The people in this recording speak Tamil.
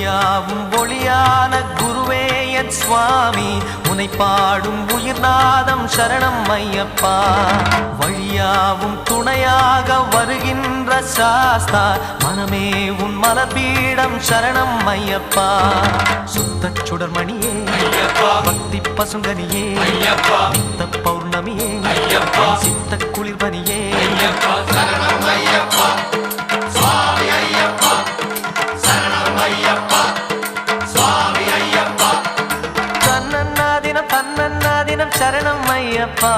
ஒளியாவும் ஒளியான குருவே என் சுவாமி உனை பாடும் உயிர்நாதம் சரணம் ஐயப்பா வழியாவும் துணையாக வருகின்ற சாஸ்தா மனமே உன் மலபீடம் சரணம் ஐயப்பா சுத்த சுடர்மணியே பக்தி பசுங்கனியே நித்த பௌர்ணமியே சித்த குளிர்பனியே சரணம் ஐயப்பா சுவாமி ஐயப்பா சரணம் ஐயப்பா சுவாமி ஐயப்பா தன்னன்னாதினம் சரணம் ஐயப்பா